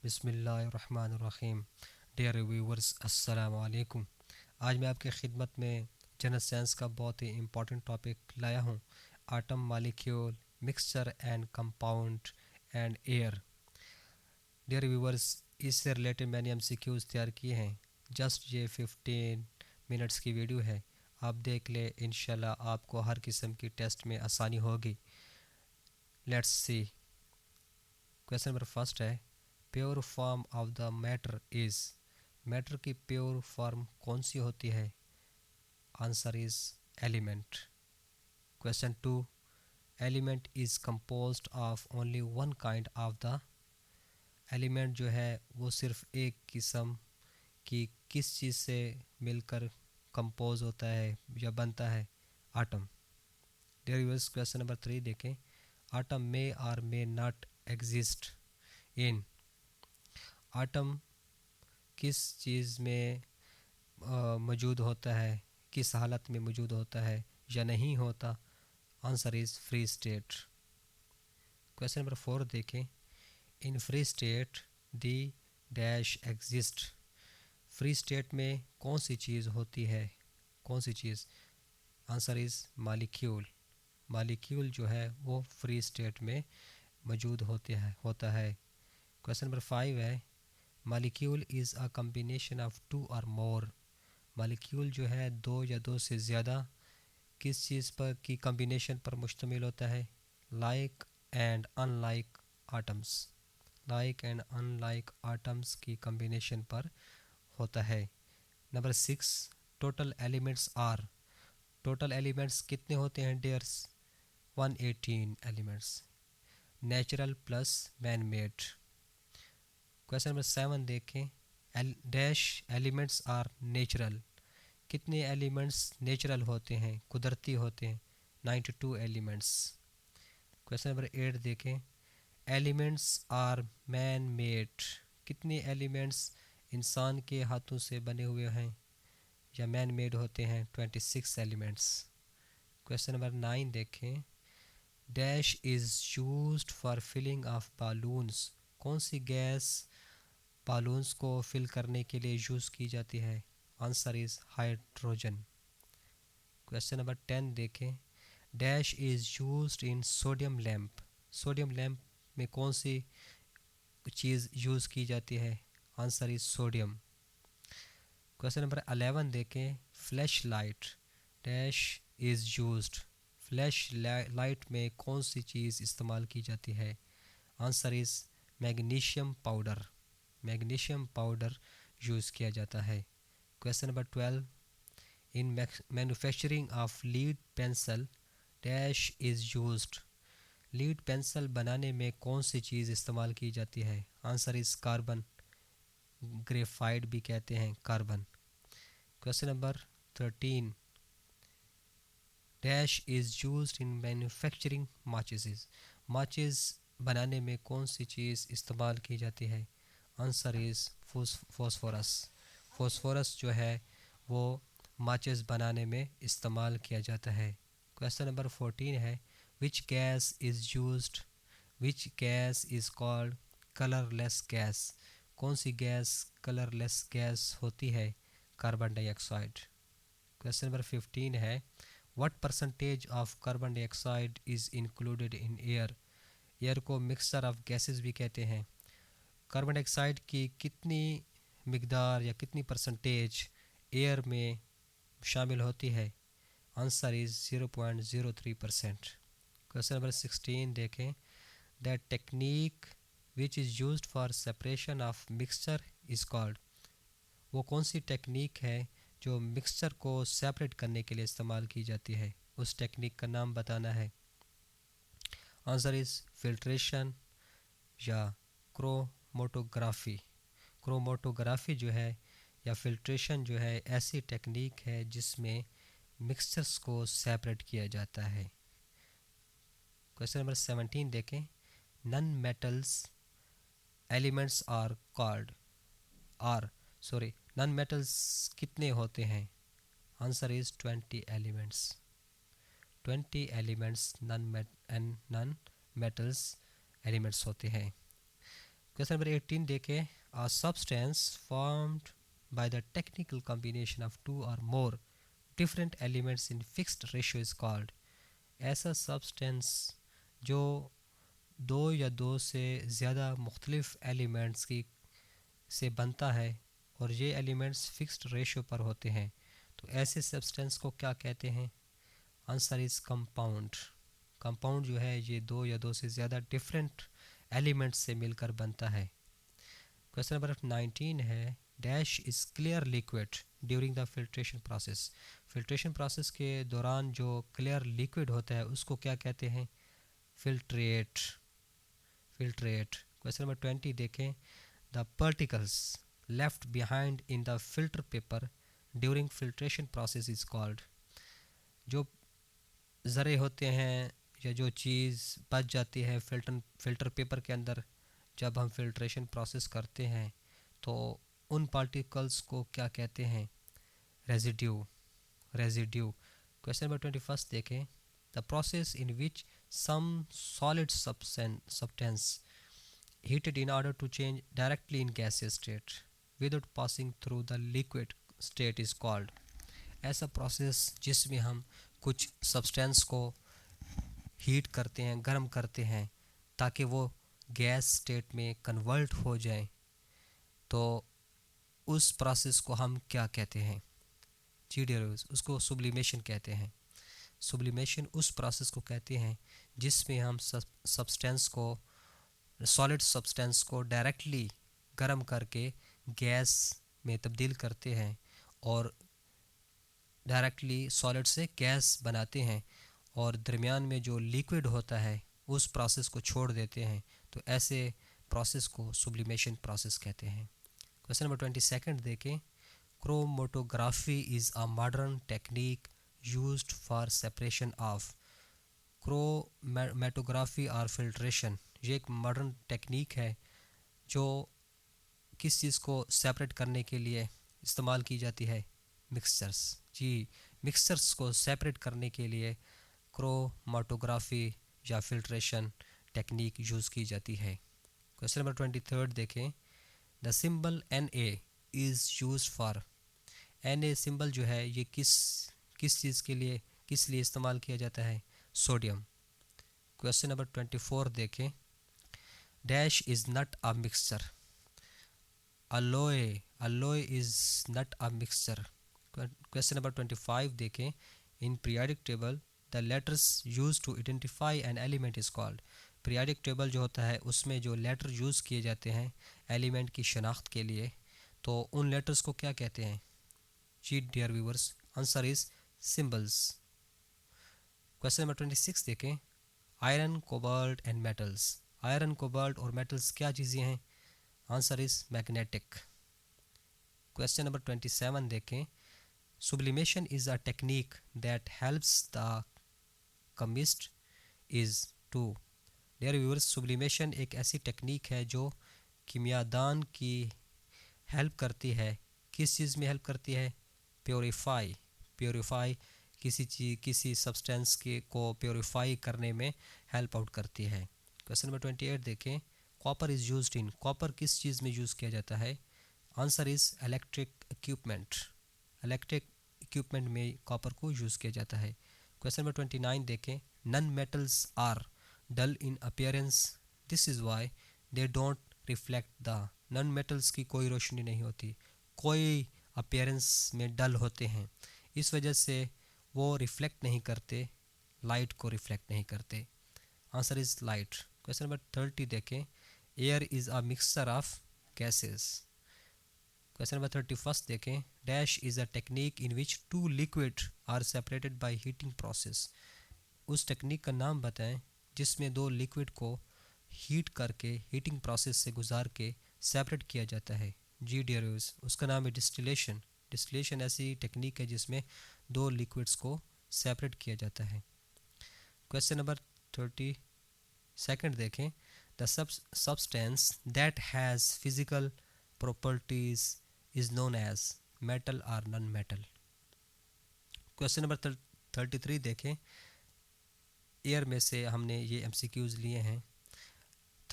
बिस्मिल्लाहिर्रहमानिर्रहीम। Dear viewers, अस्सलाम वालेकुम। आज मैं आपकी खिदमत में जनरल साइंस का बहुत ही इम्पोर्टेंट टॉपिक लाया हूँ, atom molecule mixture and compound and air. Dear viewers, इससे रिलेटेड मैंने एमसीक्यूज़ तैयार किए हैं। जस्ट ये 15 मिनट्स की वीडियो है, आप देख ले, इंशाल्लाह आपको हर किस्म की टेस्ट में आसानी होगी। Let's see. Question number first है, pure form of the matter is. Matter की प्योर फॉर्म कौन सी होती है? Answer is element. Question two, element is composed of only one kind of the. Element जो है वो सिर्फ एक किस्म की किस चीज़ से मिलकर कंपोज होता है या बनता है? Atom. Derivatives question number three देखें, आटम मे और may not exist in. Atom किस चीज़ में मौजूद होता है, किस हालत में मौजूद होता है या नहीं होता? Answer is free state. Question number four देखें, in free state the dash exist. Free state में कौन सी चीज़ होती है? कौन सी चीज़? Answer is molecule. मालिक्यूल जो है वो फ्री स्टेट में मौजूद होता है। क्वेश्चन नंबर फाइव है, molecule is a combination of two or more. Molecule जो है दो या दो से ज़्यादा किस चीज़ पर की कम्बिनेशन पर मुश्तमिल होता है? Like and unlike atoms. Like and unlike atoms की कम्बिनेशन पर होता है। Number six, total elements are. Total elements कितने होते हैं dears? 118 elements. Natural plus man made. Question number seven देखें, डैश एलिमेंट्स आर नेचुरल। कितने एलिमेंट्स नेचुरल होते हैं, कुदरती होते हैं? 92 एलिमेंट्स। क्वेश्चन नंबर एट देखें, एलिमेंट्स आर मैन मेड। कितने एलिमेंट्स इंसान के हाथों से बने हुए हैं या मैन मेड होते हैं? 26 एलिमेंट्स। क्वेश्चन नंबर नाइन देखें, dash is used for filling of balloons. कौन सी गैस बालून्स को फिल करने के लिए यूज़ की जाती है? Answer is hydrogen. Question number 10 देखें, dash is used in sodium lamp. Sodium lamp में कौन सी चीज़ यूज़ की जाती है? Answer is sodium. Question number 11 देखें, flash light dash is used. Flash light में कौन सी चीज़ इस्तेमाल की जाती है? Answer is magnesium powder. Magnesium powder use किया जाता है। Question number 12, in manufacturing of lead pencil dash is used. Lead pencil बनाने में कौन सी चीज़ इस्तेमाल की जाती है? Answer is carbon. ग्रेफाइट भी कहते हैं carbon. Question number 13, dash is used in manufacturing माचिस। माचिस बनाने में कौन सी चीज़ इस्तेमाल की जाती है? Answer is phosphorus. फॉस्फोरस जो है वो माचिस बनाने में इस्तेमाल किया जाता है। क्वेश्चन नंबर 14 है, which gas is used. Which gas is called colourless gas. कौन सी गैस कलरलेस गैस होती है? Carbon dioxide. क्वेश्चन नंबर 15 है, what percentage of carbon dioxide is included in air. Air को मिक्सचर ऑफ गैसेस भी कहते हैं। कार्बन डाइऑक्साइड की कितनी मिकदार या कितनी परसेंटेज एयर में शामिल होती है? Answer is 0.03%। क्वेश्चन नंबर 16 देखें, that technique which is used for separation of mixture is called. वो कौन सी टेक्निक है जो मिक्सचर को सेपरेट करने के लिए इस्तेमाल की जाती है? उस टेक्निक का नाम बताना है। आंसर इज़ फिल्ट्रेशन या क्रोमोटोग्राफी। क्रोमोटोग्राफी जो है या फिल्ट्रेशन जो है ऐसी टेक्निक है जिसमें मिक्सचर्स को सेपरेट किया जाता है। क्वेश्चन नंबर 17 देखें, non metals elements are called are sorry non metals कितने होते हैं? Answer is 20 elements. 20 elements non metals elements होते हैं। क्वेश्चन नंबर 18 देखें, a substance formed by the technical combination of two or more different elements in fixed ratio is called। ऐसा substance जो दो या दो से ज़्यादा मुख्तलिफ एलिमेंट्स की से बनता है और ये एलिमेंट्स फिक्स्ड रेशियो पर होते हैं, तो ऐसे सब्सटेंस को क्या कहते हैं? Answer is compound. कंपाउंड जो है ये दो या दो से ज़्यादा डिफरेंट एलिमेंट्स से मिलकर बनता है। क्वेश्चन नंबर 19 है, dash is clear liquid during the filtration process. Filtration process के दौरान जो क्लियर लिक्विड होता है उसको क्या कहते हैं? फिल्ट्रेट। फिल्ट्रेट। क्वेश्चन नंबर 20 देखें, the particles left behind in the filter paper during filtration process is called। जो ज़रे होते हैं या जो चीज़ बच जाती है फिल्टर पेपर के अंदर जब हम फिल्ट्रेशन प्रोसेस करते हैं, तो उन पार्टिकल्स को क्या कहते हैं? रेजिड्यू। रेजिड्यू। क्वेश्चन नंबर 21 देखें, the process in which some solid substance heated in order to change directly in gaseous state without passing through the liquid state is called। ऐसा प्रोसेस जिसमें हम कुछ सब्सटेंस को हीट करते हैं, गर्म करते हैं ताकि वो गैस स्टेट में कन्वर्ट हो जाए, तो उस प्रोसेस को हम क्या कहते हैं? जी डियर, उसको सुब्लिमेशन कहते हैं। सुब्लिमेशन उस प्रोसेस को कहते हैं जिसमें हम सब्सटेंस को, सॉलिड सब्सटेंस को डायरेक्टली गर्म करके गैस में तब्दील करते हैं और डायरेक्टली सॉलिड से गैस बनाते हैं और दरमियान में जो लिक्विड होता है उस प्रोसेस को छोड़ देते हैं, तो ऐसे प्रोसेस को सुब्लिमेशन प्रोसेस कहते हैं। क्वेश्चन नंबर 22 देखें, chromatography is a modern technique used for separation of. Chromatography और फिल्ट्रेशन ये एक मॉडर्न टेक्निक है जो किस चीज़ को सेपरेट करने के लिए इस्तेमाल की जाती है? मिक्सचर्स। जी, मिक्सचर्स को सेपरेट करने के लिए क्रोमेटोग्राफी या फिल्ट्रेशन टेक्निक यूज़ की जाती है। क्वेश्चन नंबर 23 देखें, the symbol Na is use for. Na symbol जो है ये किस चीज़ के लिए, किस लिए इस्तेमाल किया जाता है? सोडियम। क्वेश्चन नंबर 24 देखें, dash is not a mixture. alloy is not a mixture। Question number 25 देखें, in periodic table the letters used to identify an element is called। periodic table जो होता है उसमें जो लेटर यूज़ किए जाते हैं एलिमेंट की शनाख्त के लिए, तो उन लेटर्स को क्या कहते हैं? जी dear viewers, answer is symbols. Question number 26 देखें, iron, cobalt and metals. Iron, cobalt और मेटल्स क्या चीज़ें हैं? Answer is magnetic. Question number 27 देखें, sublimation is a technique that helps the chemist is to. Dear viewers, sublimation एक ऐसी technique है जो कीमियादान की हेल्प करती है। किस चीज़ में हेल्प करती है? प्योरीफाई किसी सब्सटेंस के को प्योरीफाई करने में हेल्प आउट करती है। क्वेश्चन नंबर 28 देखें, copper is used in. Copper किस चीज़ में यूज़ किया जाता है? Answer is electric equipment. Electric equipment में कॉपर को यूज़ किया जाता है। क्वेश्चन नंबर 29 देखें, non metals are dull in appearance, this is why they don't reflect the. नन मेटल्स की कोई रोशनी नहीं होती, कोई अपीयरेंस में डल होते हैं, इस वजह से वो रिफ्लेक्ट नहीं करते, लाइट को रिफ्लेक्ट नहीं करते। Answer is light. Question number 30 देखें, air is a mixture of gases. Question number 31 देखें, dash is a technique in which two liquid are separated by heating process. उस टेक्निक का नाम बताएं जिसमें दो लिक्विड को हीट करके, हीटिंग प्रोसेस से गुजार के सेपरेट किया जाता है। जी डियर, उसका नाम है डिस्टिलेशन। डिस्टिलेशन ऐसी टेक्निक है जिसमें दो लिक्विड्स को सेपरेट किया जाता है। क्वेश्चन नंबर 32 देखें, the substance that has physical properties is known as metal or non-metal। Question number 33 देखें, एयर में से हमने ये MCQs लिए हैं।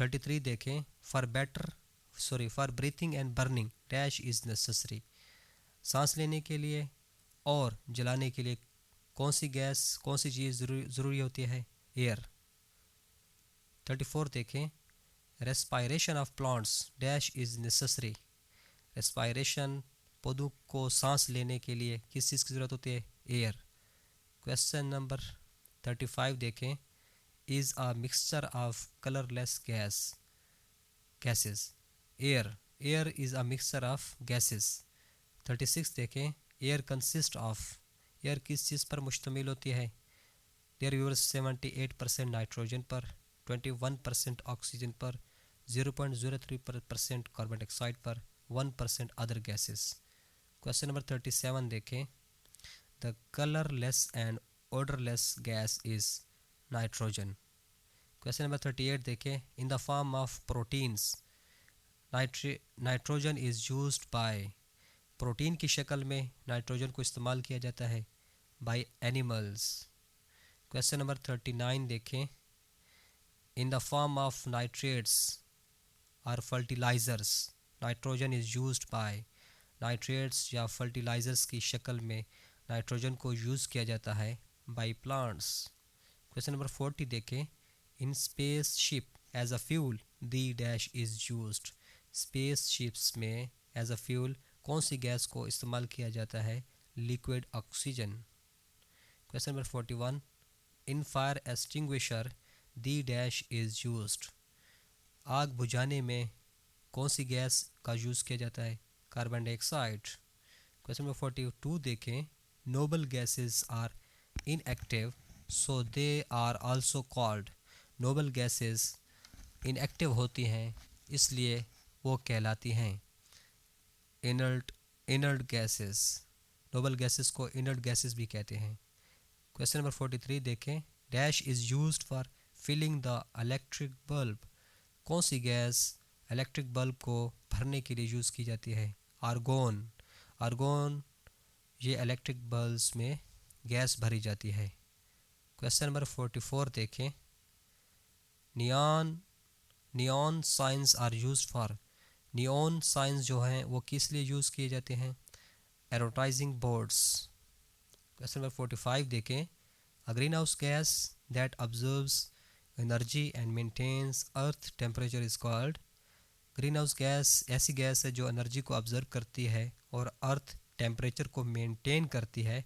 33 देखें, for breathing and burning dash is necessary. सांस लेने के लिए और जलाने के लिए कौन सी चीज़ ज़रूरी होती है? एयर। 34 देखें, respiration of plants dash is necessary. Respiration, पौधों को सांस लेने के लिए किस चीज़ की ज़रूरत होती है? एयर। क्वेश्चन नंबर 35 देखें, is a mixture of colourless gases air is a mixture of gases. 36 देखें, एयर कंसिस्ट ऑफ, एयर किस चीज़ पर मुश्तमिल होती है? देयर व्यूअर्स 78% नाइट्रोजन पर, 21% ऑक्सीजन पर, 0.03% कार्बन डाइऑक्साइड पर, 1% अदर गैसेस। क्वेश्चन नंबर 37 देखें, the colourless and odorless gas is nitrogen. Question number 38 देखें, in the form of proteins nitrogen is used by, protein की शक्ल में नाइट्रोजन को इस्तेमाल किया जाता है बाय एनिमल्स। क्वेश्चन नंबर 39 देखें, in the form of nitrates और fertilisers nitrogen is used by, nitrates या फर्टिलाइज़र्स की शक्ल में नाइट्रोजन को यूज़ किया जाता है बाय प्लांट्स। क्वेश्चन नंबर 40 देखें, in space ship as a fuel the dash is used. Space ships में एज अ फ्यूल कौन सी गैस को इस्तेमाल किया जाता है? Liquid oxygen. Question number 41, in fire extinguisher the dash is used. आग बुझाने में कौन सी गैस का यूज़ किया जाता है? Carbon dioxide. क्वेश्चन नंबर 42 देखें, noble gases are inactive so they are also called. Noble gases inactive होती हैं इसलिए वो कहलाती हैं इनर्ट गैसेस। नोबल गैसेस को इनर्ट गैसेस भी कहते हैं। क्वेश्चन नंबर 43 देखें, dash is used for filling the electric bulb. कौन सी गैस इलेक्ट्रिक बल्ब को भरने के लिए यूज़ की जाती है? आर्गोन। आर्गोन ये इलेक्ट्रिक बल्ब्स में गैस भरी जाती है। क्वेश्चन नंबर 44 देखें, neon signs are used for. Neon signs जो हैं वो किस लिए यूज़ किए जाते हैं? Advertising boards. क्वेश्चन नंबर 45 देखें, a greenhouse gas that observes energy and maintains earth temperature is called. Greenhouse gas ऐसी गैस है जो एनर्जी को ऑब्जर्व करती है और अर्थ टेम्परेचर को मेंटेन करती है,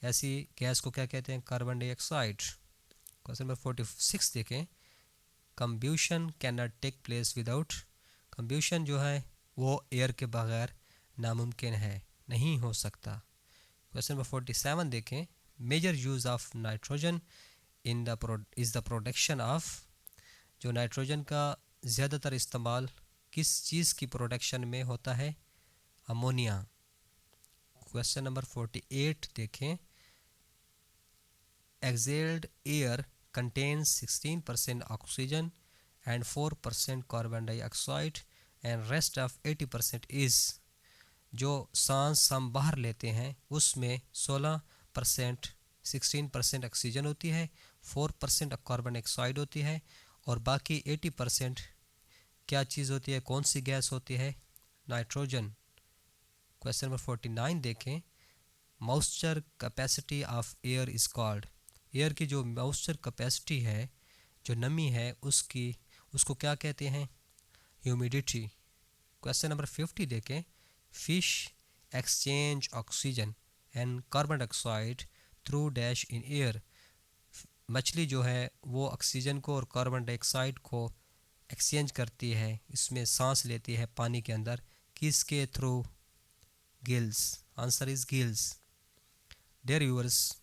ऐसी गैस को क्या कहते हैं? Carbon dioxide. क्वेश्चन नंबर 46 देखें, combustion can not take place without. Combustion जो है वो एयर के बगैर नामुमकिन है, नहीं हो सकता। क्वेश्चन नंबर 47 देखें, major use of nitrogen is the production of. जो नाइट्रोजन का ज़्यादातर इस्तेमाल किस चीज़ की प्रोडक्शन में होता है? अमोनिया। क्वेश्चन नंबर 48 देखें, excelled air contains 16% oxygen and 4% carbon dioxide and rest of 80% is. जो सांस हम बाहर लेते हैं उसमें 16% ऑक्सीजन होती है, 4% कार्बन डाइऑक्साइड होती है और बाकी 80% क्या चीज़ होती है? कौन सी गैस होती है? नाइट्रोजन। क्वेश्चन नंबर 49 देखें, moisture capacity of air is called. Air की जो मॉइस्चर कैपेसिटी है, जो नमी है उसको क्या कहते हैं? ह्यूमिडिटी। क्वेश्चन नंबर 50 देखें, fish exchange oxygen and carbon dioxide through dash in air. मछली जो है वो ऑक्सीजन को और कार्बन डाइऑक्साइड को एक्सचेंज करती है, इसमें सांस लेती है पानी के अंदर, किसके through? Gills. Answer is gills. Dear viewers,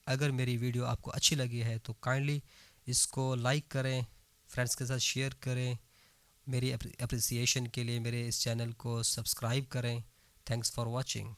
अगर मेरी वीडियो आपको अच्छी लगी है तो काइंडली इसको लाइक करें, फ्रेंड्स के साथ शेयर करें, मेरी अप्रिसिएशन के लिए मेरे इस चैनल को सब्सक्राइब करें। Thanks for watching.